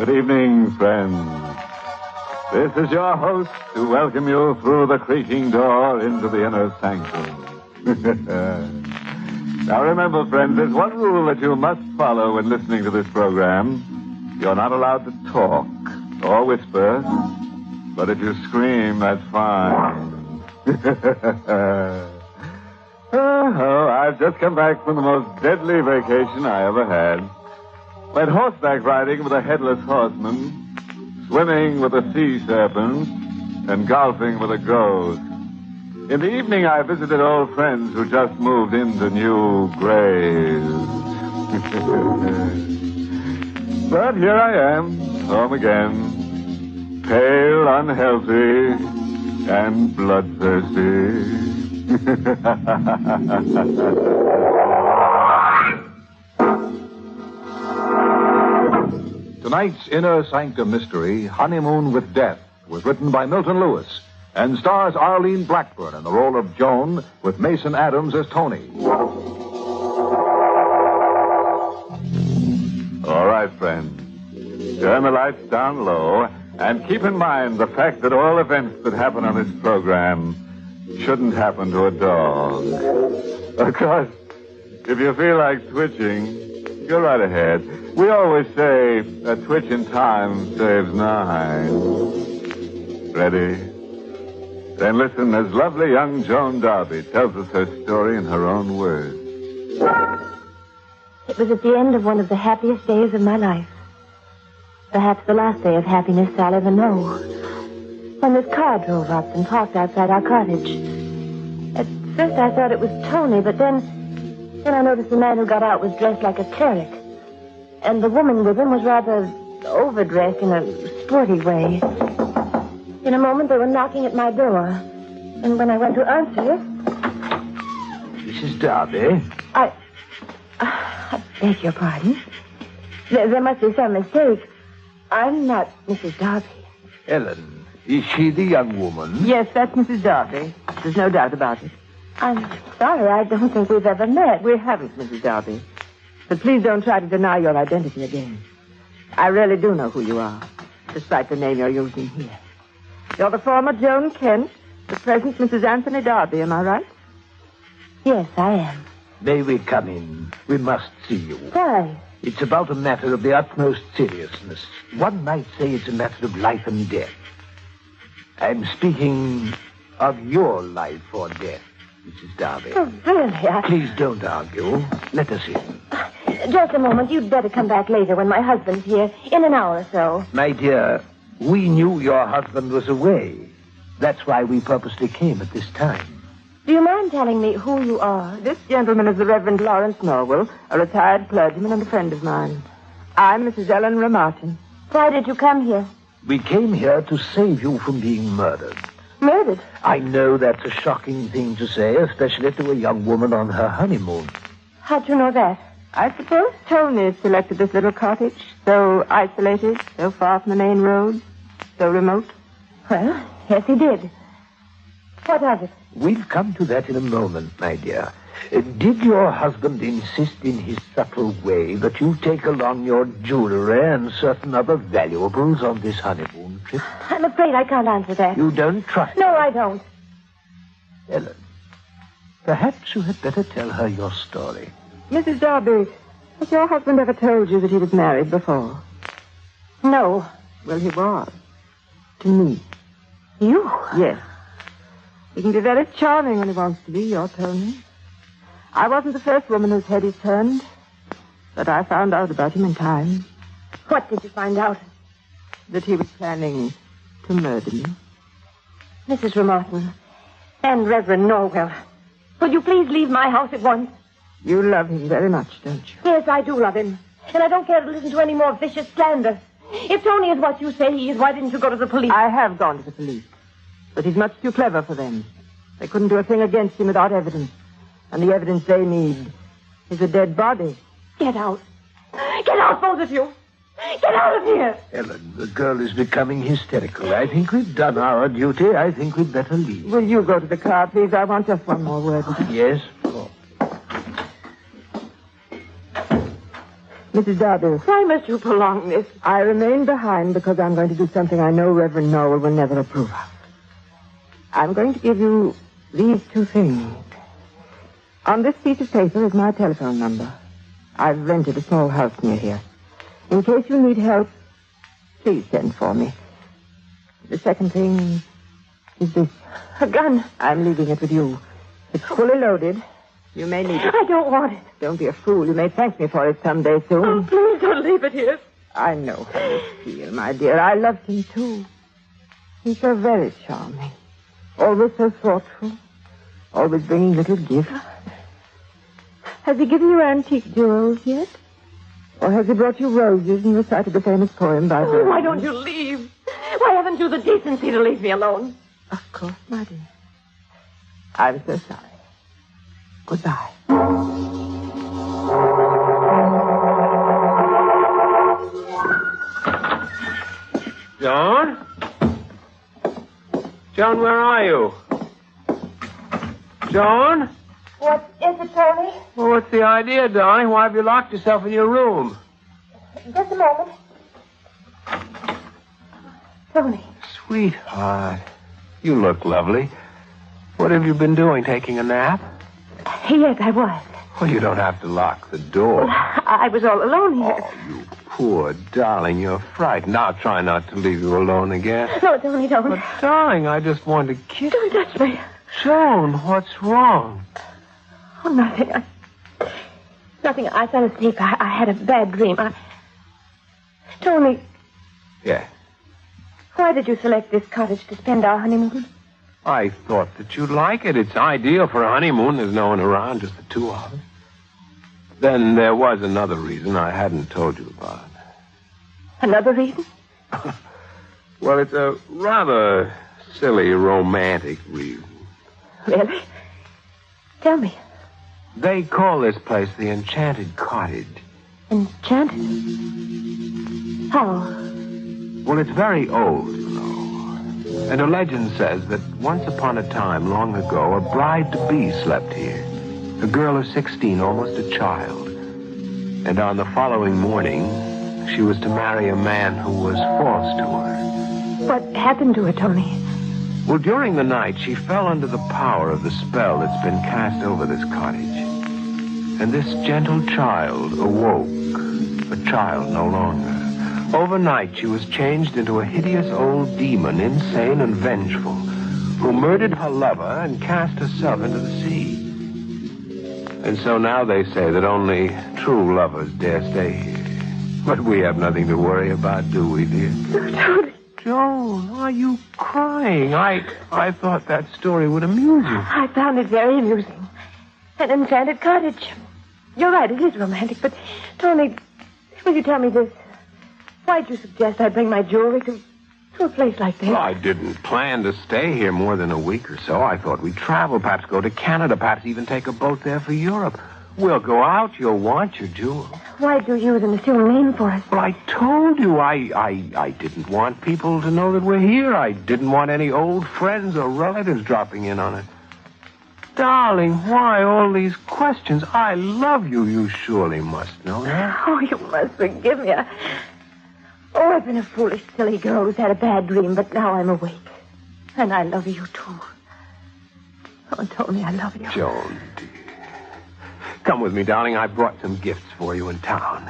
Good evening, friends. This is your host to welcome you through the creaking door into the inner sanctum. Now remember, friends, there's one rule that you must follow when listening to this program. You're not allowed to talk or whisper, but if you scream, that's fine. Oh, I've just come back from the most deadly vacation I ever had. Went horseback riding with a headless horseman, swimming with a sea serpent, and golfing with a ghost. In the evening, I visited old friends who just moved into new graves. But here I am, home again, pale, unhealthy, and bloodthirsty. Tonight's Inner Sanctum mystery, Honeymoon with Death, was written by Milton Lewis and stars Arlene Blackburn in the role of Joan with Mason Adams as Tony. All right, friends. Turn the lights down low and keep in mind the fact that all events that happen on this program shouldn't happen to a dog. Of course, if you feel like twitching, go right ahead. We always say a twitch in time saves 9. Ready? Then listen as lovely young Joan Darby tells us her story in her own words. It was at the end of one of the happiest days of my life. Perhaps the last day of happiness I'll ever know. When this car drove up and parked outside our cottage. At first I thought it was Tony, but then I noticed the man who got out was dressed like a cleric. And the woman with him was rather overdressed in a sporty way. In a moment, they were knocking at my door. And when I went to answer it... Mrs. Darby? I beg your pardon. There must be some mistake. I'm not Mrs. Darby. Ellen, is she the young woman? Yes, that's Mrs. Darby. There's no doubt about it. I'm sorry, I don't think we've ever met. We haven't, Mrs. Darby. But please don't try to deny your identity again. I really do know who you are, despite the name you're using here. You're the former Joan Kent, the present Mrs. Anthony Darby, am I right? Yes, I am. May we come in? We must see you. Why? It's about a matter of the utmost seriousness. One might say it's a matter of life and death. I'm speaking of your life or death, Mrs. Darby. Oh, really? Please don't argue. Let us in. Just a moment. You'd better come back later when my husband's here, in an hour or so. My dear, we knew your husband was away. That's why we purposely came at this time. Do you mind telling me who you are? This gentleman is the Reverend Lawrence Norwell, a retired clergyman and a friend of mine. I'm Mrs. Ellen Remartin. Why did you come here? We came here to save you from being murdered. Murdered? I know that's a shocking thing to say, especially to a young woman on her honeymoon. How'd you know that? I suppose Tony selected this little cottage, so isolated, so far from the main road, so remote. Well, yes, he did. What of it? We'll come to that in a moment, my dear. Did your husband insist in his subtle way that you take along your jewelry and certain other valuables on this honeymoon trip? I'm afraid I can't answer that. You don't trust No, I don't. Ellen, perhaps you had better tell her your story. Mrs. Darby, has your husband ever told you that he was married before? No. Well, he was. To me. You? Yes. He can be very charming when he wants to be, your Tony. I wasn't the first woman whose head he turned, but I found out about him in time. What did you find out? That he was planning to murder me. Mrs. Remartin and Reverend Norwell, would you please leave my house at once? You love him very much, don't you? Yes, I do love him. And I don't care to listen to any more vicious slander. If Tony is what you say he is, why didn't you go to the police? I have gone to the police. But he's much too clever for them. They couldn't do a thing against him without evidence. And the evidence they need is a dead body. Get out. Get out, both of you. Get out of here. Ellen, the girl is becoming hysterical. I think we've done our duty. I think we'd better leave. Will you go to the car, please? I want just one more word. Yes? Oh. Mrs. Darby. Why must you prolong this? I remain behind because I'm going to do something I know Reverend Noel will never approve of. I'm going to give you these two things. On this piece of paper is my telephone number. I've rented a small house near here. In case you need help, please send for me. The second thing is this. A gun. I'm leaving it with you. It's fully loaded. You may need it. I don't want it. Don't be a fool. You may thank me for it someday soon. Oh, please don't leave it here. I know how you feel, my dear. I loved him, too. He's so very charming. Always so thoughtful. Always bringing little gifts. Has he given you antique jewels yet? Or has he brought you roses and recited the famous poem by Vernon? Why don't you leave? Why haven't you the decency to leave me alone? Of course, my dear. I'm so sorry. Goodbye. Joan? Joan, where are you? Joan? What is it, Tony? Well, what's the idea, darling? Why have you locked yourself in your room? Just a moment. Tony. Sweetheart, you look lovely. What have you been doing, taking a nap? Yes, I was. Well, you don't have to lock the door. I was all alone here. Oh, you poor darling, you're frightened. I'll try not to leave you alone again. No, Tony, don't. But, darling, I just want to kiss Don't touch me. Joan, what's wrong? Oh, nothing. Nothing. I fell asleep. I had a bad dream. Tony, Yes. why did you select this cottage to spend our honeymoon? I thought that you'd like it. It's ideal for a honeymoon. There's no one around, just the two of us. Then there was another reason I hadn't told you about. Another reason? Well, it's a rather silly, romantic reason. Really? Tell me. They call this place the Enchanted Cottage. Enchanted? How? Well, it's very old, you know. And a legend says that once upon a time, long ago, a bride-to-be slept here. A girl of 16, almost a child. And on the following morning, she was to marry a man who was false to her. What happened to her, Tony? Well, during the night, she fell under the power of the spell that's been cast over this cottage. And this gentle child awoke, a child no longer. Overnight, she was changed into a hideous old demon, insane and vengeful, who murdered her lover and cast herself into the sea. And so now they say that only true lovers dare stay here. But we have nothing to worry about, do we, dear? Tony. Joan, are you crying? I thought that story would amuse you. I found it very amusing. An enchanted cottage. You're right, it is romantic, but, Tony, will you tell me this? Why'd you suggest I bring my jewelry to a place like this? Well, I didn't plan to stay here more than a week or so. I thought we'd travel, perhaps go to Canada, perhaps even take a boat there for Europe. We'll go out. You'll want your jewels. Why'd you use an assumed name for us? Well, I told you I didn't want people to know that we're here. I didn't want any old friends or relatives dropping in on it. Darling, why all these questions? I love you. You surely must know that. Oh, you must forgive me. I've been a foolish, silly girl who's had a bad dream, but now I'm awake. And I love you, too. Oh, Tony, I love you. Joan, dear. Come with me, darling. I brought some gifts for you in town.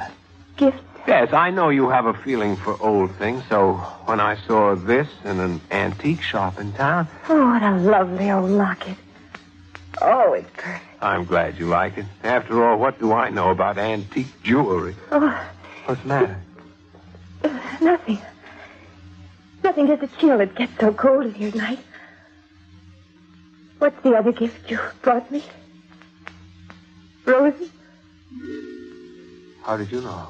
Gifts? Yes, I know you have a feeling for old things, so when I saw this in an antique shop in town... Oh, what a lovely old locket. Oh, it's perfect. I'm glad you like it. After all, what do I know about antique jewelry? Oh. What's the matter? Nothing. Nothing, just a chill. It gets so cold in here at night. What's the other gift you brought me? Roses? How did you know?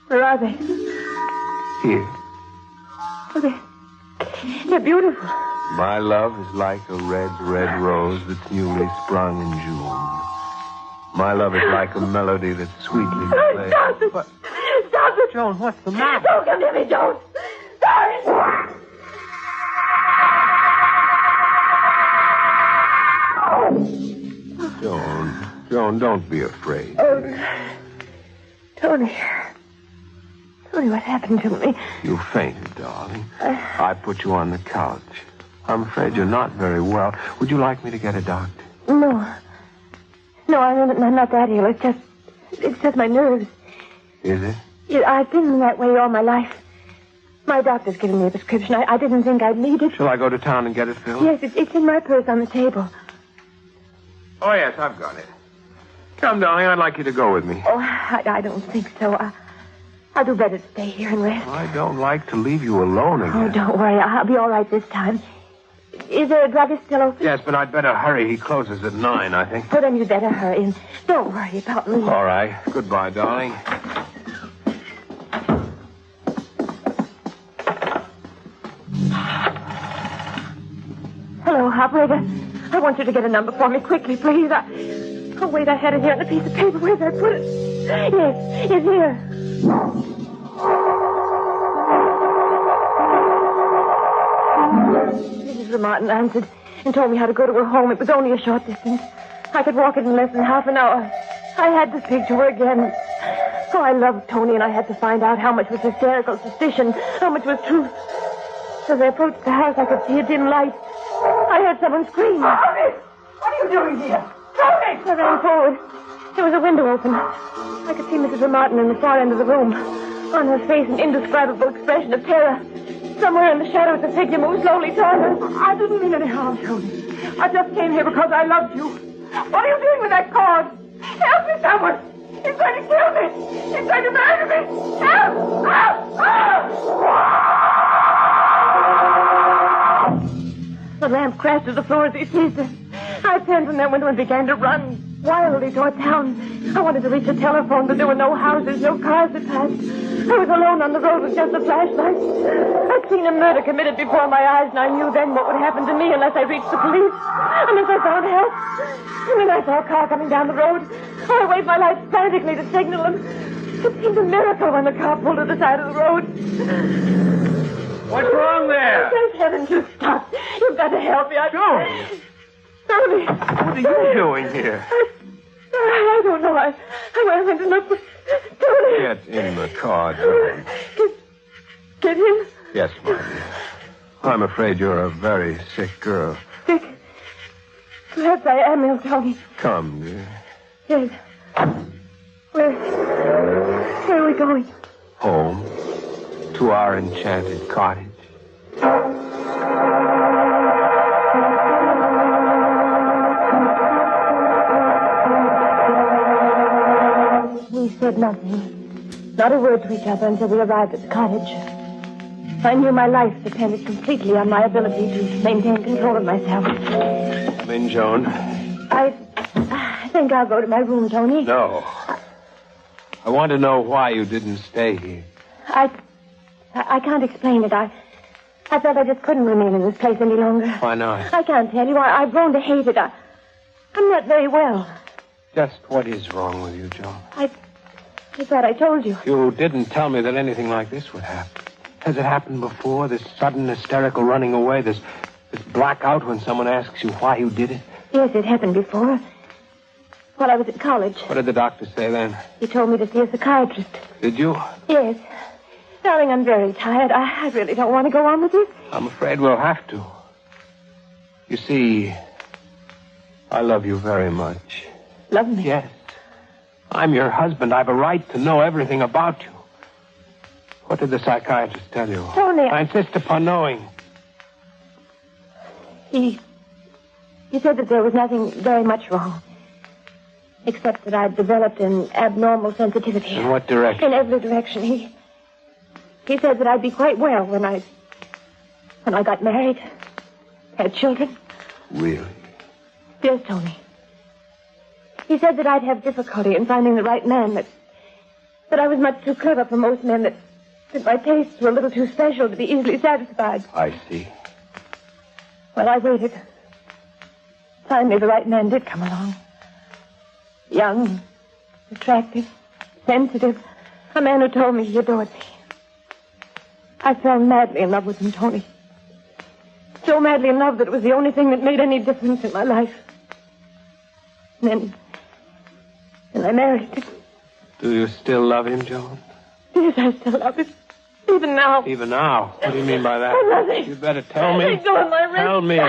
Where are they? Here. Oh, they're beautiful. My love is like a red, red rose that's newly sprung in June. My love is like a melody that's sweetly played. Stop it! What? Stop it! Joan, what's the matter? Don't come near me, don't! Stop it! Joan, don't be afraid. Oh, Tony, what happened to me? You fainted, darling. I put you on the couch. I'm afraid you're not very well. Would you like me to get a doctor? No, I'm not that ill. It's just my nerves. Is it? Yeah, I've been that way all my life. My doctor's given me a prescription. I didn't think I'd need it. Shall I go to town and get it filled? Yes, it's in my purse on the table. Oh, yes, I've got it. Come, darling, I'd like you to go with me. Oh, I don't think so. I'll do better to stay here and rest. I don't like to leave you alone again. Oh, don't worry. I'll be all right this time. Is there a druggist still open? Yes, but I'd better hurry. He closes at 9, I think. Well, then you'd better hurry and don't worry about me. All right. Goodbye, darling. Hello, operator. I want you to get a number for me quickly, please. Oh, wait, I had it here on a piece of paper. Where'd I put it? Yes, it's here. Mrs. Martin answered and told me how to go to her home. It was only a short distance. I could walk it in less than half an hour. I had to speak to her again. Oh, I loved Tony, and I had to find out how much was hysterical suspicion, how much was truth. As I approached the house, I could see a dim light. I heard someone scream. Tony! What are you doing here? Tony! I ran forward. There was a window open. I could see Mrs. Martin in the far end of the room. On her face, an indescribable expression of terror. Somewhere in the shadows, a figure moved slowly toward her. I didn't mean any harm, Tony. I just came here because I loved you. What are you doing with that cord? Help me, someone! He's going to kill me! He's going to murder me! Help! Help! The lamp crashed to the floor as he seized her. I turned from that window and began to run wildly toward town. I wanted to reach a telephone, but there were no houses, no cars that passed. I was alone on the road with just a flashlight. I'd seen a murder committed before my eyes, and I knew then what would happen to me unless I reached the police, unless I found help. And then I saw a car coming down the road. Oh, I waved my lights frantically to signal him. It seemed a miracle when the car pulled to the side of the road. What's wrong there? Thank heaven you stopped. You've got to help me. Joan! Tony! What are you doing here? I don't know. I went to look for Tony. Get in the car, Joan. Get him? Yes, my dear. I'm afraid you're a very sick girl. Sick? Perhaps I am ill, Tony. Come, dear. Yes. Where are we going? Home. To our enchanted cottage. We said nothing. Not a word to each other until we arrived at the cottage. I knew my life depended completely on my ability to maintain control of myself. Come in, Joan. I think I'll go to my room, Tony. No. I want to know why you didn't stay here. I can't explain it. I felt I just couldn't remain in this place any longer. Why not? I can't tell you. I've grown to hate it. I'm not very well. Just what is wrong with you, Joan? I thought I told you. You didn't tell me that anything like this would happen. Has it happened before? This sudden hysterical running away, this blackout when someone asks you why you did it? Yes, it happened before. While I was at college. What did the doctor say then? He told me to see a psychiatrist. Did you? Yes. Darling, I'm very tired. I really don't want to go on with this. I'm afraid we'll have to. You see, I love you very much. Love me? Yes. I'm your husband. I've a right to know everything about you. What did the psychiatrist tell you? Tony, I insist upon knowing. He said that there was nothing very much wrong. Except that I'd developed an abnormal sensitivity. In what direction? In every direction. He said that I'd be quite well when I got married, had children. Really? Yes, Tony. He said that I'd have difficulty in finding the right man, that I was much too clever for most men, that my tastes were a little too special to be easily satisfied. I see. Well, I waited. Finally, the right man did come along. Young, attractive, sensitive. A man who told me he adored me. I fell madly in love with him, Tony. So madly in love that it was the only thing that made any difference in my life. And then I married him. Do you still love him, Joan? Yes, I still love him. Even now. Even now? What do you mean by that? Nothing. You better tell me. Let go of my wrist. Tell me.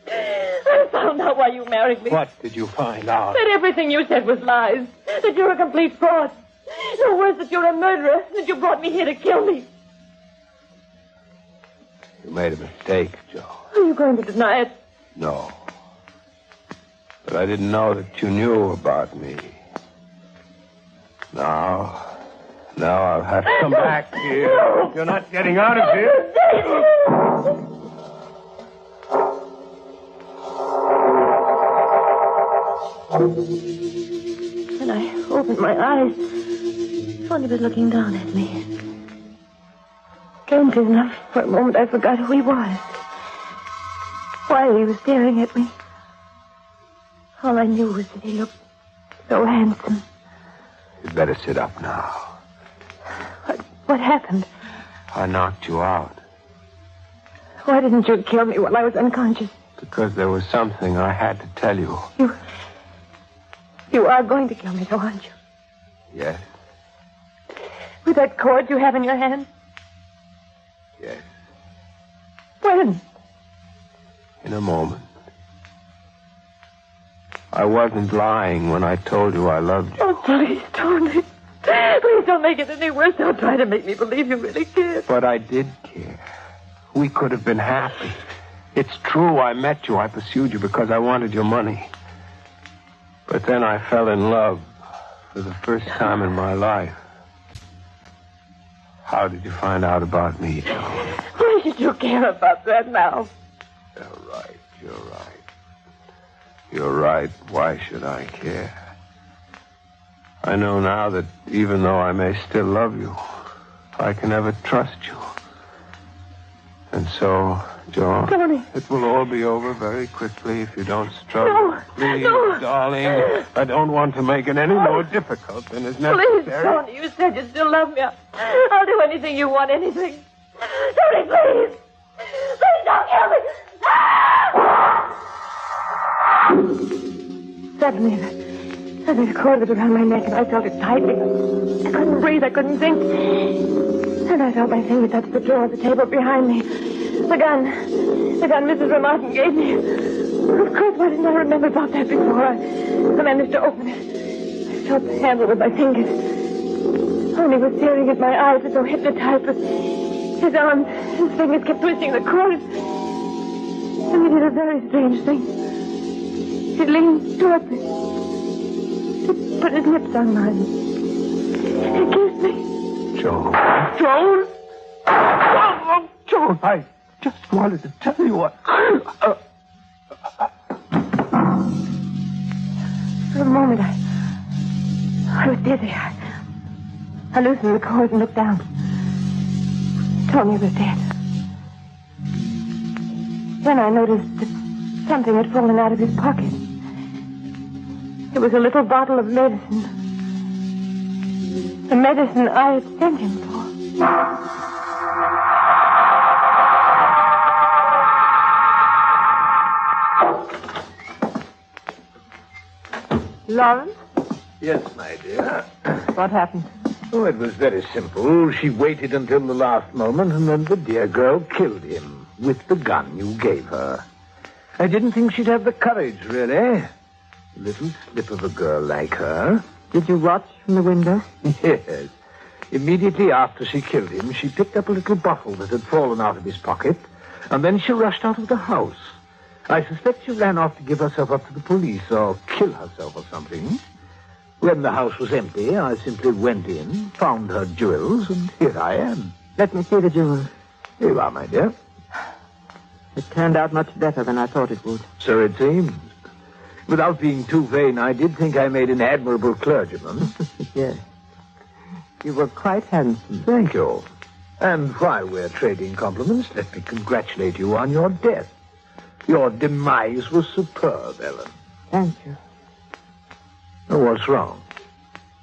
I found out why you married me. What did you find out? That everything you said was lies. That you're a complete fraud. No worse, that you're a murderer. That you brought me here to kill me. You made a mistake, Joan. Are you going to deny it? No. But I didn't know that you knew about me. Now I'll have to come back here. No. You're not getting out of here. When I opened my eyes, Tony was looking down at me. Strangely enough, for a moment I forgot who he was. Why he was staring at me. All I knew was that he looked so handsome. You'd better sit up now. What happened? I knocked you out. Why didn't you kill me while I was unconscious? Because there was something I had to tell you. You are going to kill me, though, aren't you? Yes, With that cord you have in your hand? yes. When? In a moment. I wasn't lying when I told you I loved you. Oh, please, Tony. Please don't make it any worse. Don't try to make me believe you really care. But I did care. We could have been happy. It's true, I met you. I pursued you because I wanted your money. But then I fell in love for the first time in my life. How did you find out about me, Joan? Why should you care about that now? You're right. You're right. Why should I care? I know now that even though I may still love you, I can never trust you. And so, Joan, Tony. it will all be over very quickly if you don't struggle. No, Please, no. darling, I don't want to make it any more difficult than is necessary. Please, Tony, you said you still love me. I'll do anything you want, anything. Tony, please. Please don't kill me. Suddenly, the cord was around my neck and I felt it tightly. I couldn't breathe, I couldn't think. And I felt my finger touch the drawer of the table behind me. The gun Mrs. Remartin gave me. Of course, why didn't I remember about that before? I managed to open it. I felt the handle with my fingers. Tony was staring at my eyes as though hypnotized, but his arms, his fingers kept twisting the cord. And he did a very strange thing. He leaned towards me. He put his lips on mine. He kissed me. Joan? Oh, Joan, I just wanted to tell you what... For a moment, I was dizzy. I loosened the cord and looked down. Tony was dead. Then I noticed that something had fallen out of his pocket. It was a little bottle of medicine. The medicine I had sent him for. Lawrence? Yes, my dear. What happened? Oh, it was very simple. She waited until the last moment, and then the dear girl killed him with the gun you gave her. I didn't think she'd have the courage, really. A little slip of a girl like her. Did you watch from the window? Yes. Immediately after she killed him, she picked up a little bottle that had fallen out of his pocket, and then she rushed out of the house. I suspect she ran off to give herself up to the police or kill herself or something. When the house was empty, I simply went in, found her jewels, and here I am. Let me see the jewels. Here you are, my dear. It turned out much better than I thought it would. So it seems. Without being too vain, I did think I made an admirable clergyman. Yes. You were quite handsome. Thank you. And while we're trading compliments, let me congratulate you on your death. Your demise was superb, Ellen. Thank you. Now, what's wrong?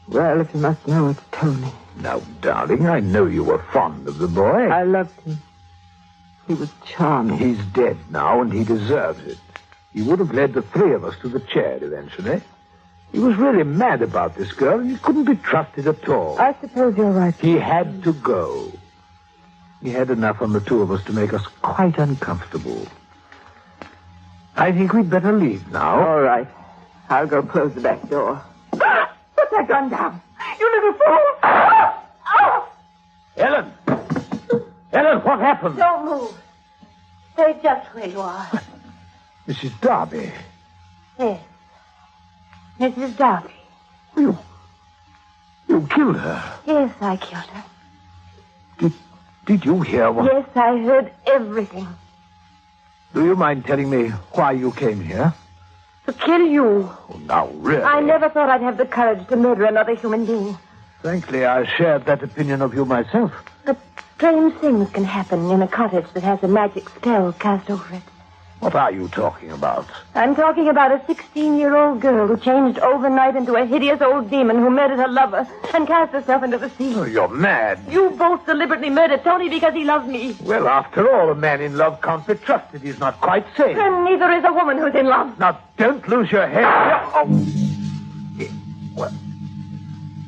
Well, if you must know, it's Tony. Now, darling, I know you were fond of the boy. I loved him. He was charming. He's dead now, and he deserves it. He would have led the three of us to the chair eventually. He was really mad about this girl, and he couldn't be trusted at all. I suppose you're right. He had to go. He had enough on the two of us to make us quite uncomfortable. I think we'd better leave now. All right. I'll go close the back door. Put that gun down. You little fool. Ellen! Ellen, what happened? Don't move. Stay just where you are. Mrs. Darby. Yes. Mrs. Darby. You killed her. Yes, I killed her. Did you hear what... Yes, I heard everything. Do you mind telling me why you came here? To kill you. Oh, now, really? I never thought I'd have the courage to murder another human being. Frankly, I shared that opinion of you myself. But strange things can happen in a cottage that has a magic spell cast over it. What are you talking about? I'm talking about a 16-year-old girl who changed overnight into a hideous old demon who murdered her lover and cast herself into the sea. Oh, you're mad. You both deliberately murdered Tony because he loves me. Well, after all, a man in love can't be trusted. He's not quite sane. And neither is a woman who's in love. Now, don't lose your head. Oh.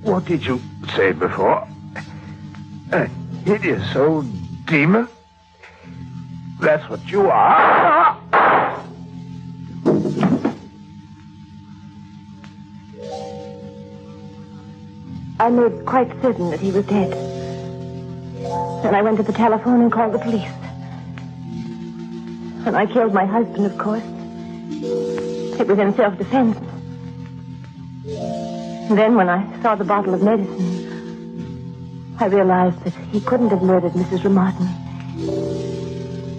What did you say before? A hideous old demon? That's what you are. I made quite certain that he was dead. Then I went to the telephone and called the police. And I killed my husband, of course. It was in self-defense. And then when I saw the bottle of medicine, I realized that he couldn't have murdered Mrs. Ramartin.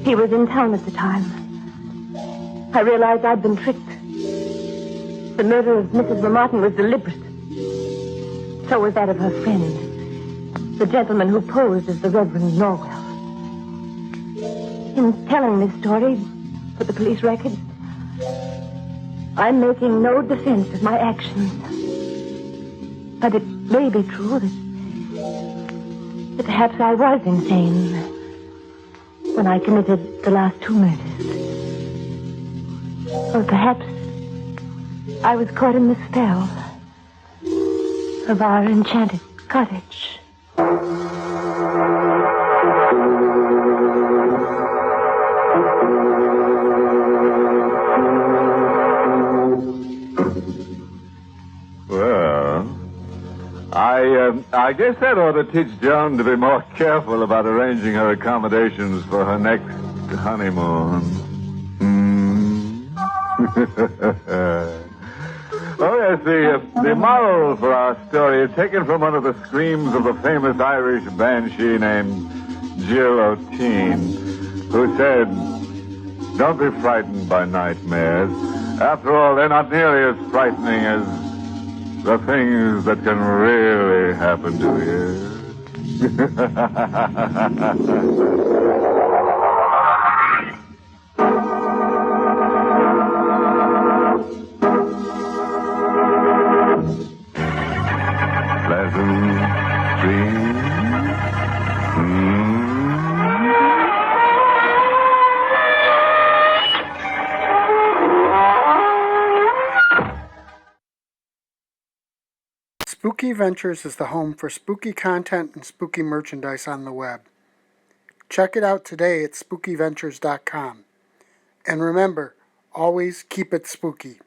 He was in town at the time. I realized I'd been tricked. The murder of Mrs. Ramartin was deliberate. So was that of her friend, the gentleman who posed as the Reverend Norwell. In telling this story for the police records, I'm making no defense of my actions. But it may be true that perhaps I was insane when I committed the last two murders. Or perhaps I was caught in the spell of our enchanted cottage. Well, I guess that ought to teach Joan to be more careful about arranging her accommodations for her next honeymoon. Oh, yes, the moral for our story is taken from one of the screams of the famous Irish banshee named Jill O'Teen, who said, "Don't be frightened by nightmares. After all, they're not nearly as frightening as the things that can really happen to you." Pleasant dreams. Spooky Ventures is the home for spooky content and spooky merchandise on the web. Check it out today at spookyventures.com. And remember, always keep it spooky.